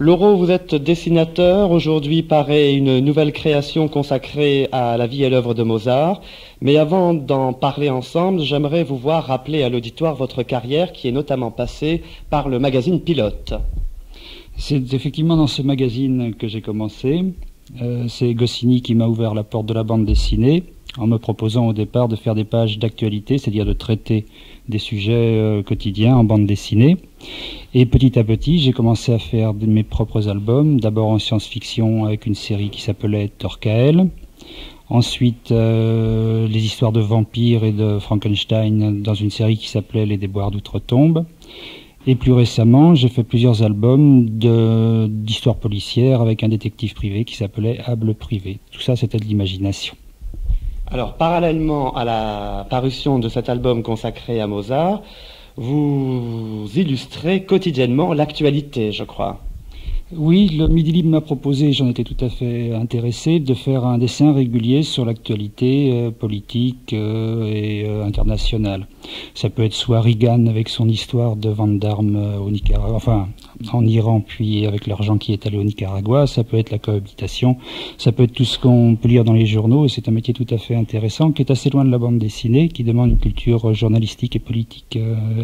Laurent, vous êtes dessinateur. Aujourd'hui paraît une nouvelle création consacrée à la vie et l'œuvre de Mozart. Mais avant d'en parler ensemble, j'aimerais vous voir rappeler à l'auditoire votre carrière qui est notamment passée par le magazine Pilote. C'est effectivement dans ce magazine que j'ai commencé. C'est Goscinny qui m'a ouvert la porte de la bande dessinée en me proposant au départ de faire des pages d'actualité, c'est-à-dire de traiter des sujets quotidiens en bande dessinée. Et petit à petit, j'ai commencé à faire mes propres albums, d'abord en science-fiction avec une série qui s'appelait Torkael. Ensuite, les histoires de vampires et de Frankenstein dans une série qui s'appelait Les déboires d'outre-tombe. Et plus récemment, j'ai fait plusieurs albums d'histoires policières avec un détective privé qui s'appelait Able Privé. Tout ça, c'était de l'imagination. Alors, parallèlement à la parution de cet album consacré à Mozart, vous illustrez quotidiennement l'actualité, je crois. Oui, le Midi Libre m'a proposé, j'en étais tout à fait intéressé, de faire un dessin régulier sur l'actualité politique et internationale. Ça peut être soit Reagan avec son histoire de vente d'armes au Nicaragua, enfin en Iran, puis avec l'argent qui est allé au Nicaragua, ça peut être la cohabitation, ça peut être tout ce qu'on peut lire dans les journaux, et c'est un métier tout à fait intéressant, qui est assez loin de la bande dessinée, qui demande une culture journalistique et politique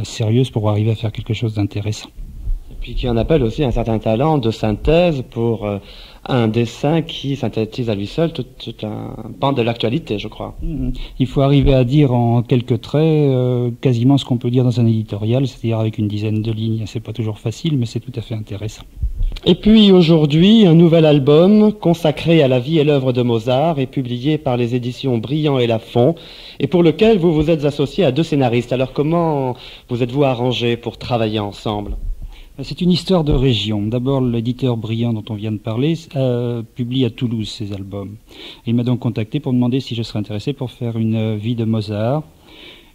sérieuse pour arriver à faire quelque chose d'intéressant. Puis qui en appelle aussi un certain talent de synthèse pour un dessin qui synthétise à lui seul tout un pan de l'actualité, je crois. Il faut arriver à dire en quelques traits quasiment ce qu'on peut dire dans un éditorial, c'est-à-dire avec une dizaine de lignes. C'est pas toujours facile, mais c'est tout à fait intéressant. Et puis aujourd'hui, un nouvel album consacré à la vie et l'œuvre de Mozart est publié par les éditions Briand et Lafon, et pour lequel vous vous êtes associé à deux scénaristes. Alors comment vous êtes-vous arrangés pour travailler ensemble ? C'est une histoire de région. D'abord, l'éditeur Briand dont on vient de parler publie à Toulouse ses albums. Il m'a donc contacté pour me demander si je serais intéressé pour faire une vie de Mozart.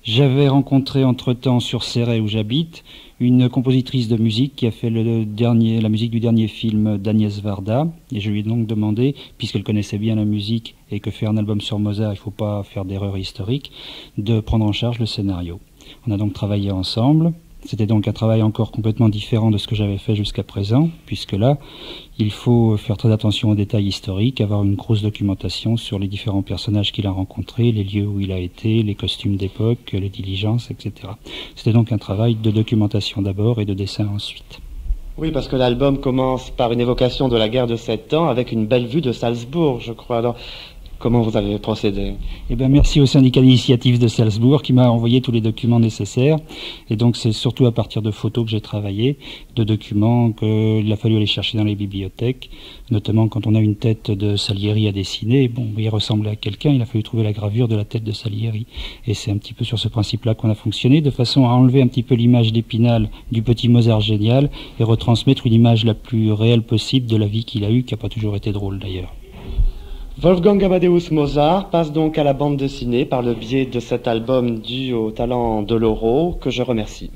J'avais rencontré entre-temps sur Céret où j'habite une compositrice de musique qui a fait la musique du dernier film d'Agnès Varda, et je lui ai donc demandé, puisqu'elle connaissait bien la musique et que faire un album sur Mozart, il ne faut pas faire d'erreur historique, de prendre en charge le scénario. On a donc travaillé ensemble. C'était donc un travail encore complètement différent de ce que j'avais fait jusqu'à présent, puisque là, il faut faire très attention aux détails historiques, avoir une grosse documentation sur les différents personnages qu'il a rencontrés, les lieux où il a été, les costumes d'époque, les diligences, etc. C'était donc un travail de documentation d'abord et de dessin ensuite. Oui, parce que l'album commence par une évocation de la guerre de 7 ans avec une belle vue de Salzbourg, je crois. Alors, comment vous avez procédé ? Eh bien, merci au syndicat d'initiative de Salzbourg qui m'a envoyé tous les documents nécessaires. Et donc, c'est surtout à partir de photos que j'ai travaillé, de documents qu'il a fallu aller chercher dans les bibliothèques, notamment quand on a une tête de Salieri à dessiner. Bon, il ressemblait à quelqu'un, il a fallu trouver la gravure de la tête de Salieri. Et c'est un petit peu sur ce principe-là qu'on a fonctionné, de façon à enlever un petit peu l'image d'Épinal du petit Mozart génial et retransmettre une image la plus réelle possible de la vie qu'il a eue, qui n'a pas toujours été drôle d'ailleurs. Wolfgang Amadeus Mozart passe donc à la bande dessinée par le biais de cet album dû au talent de Laurent, que je remercie.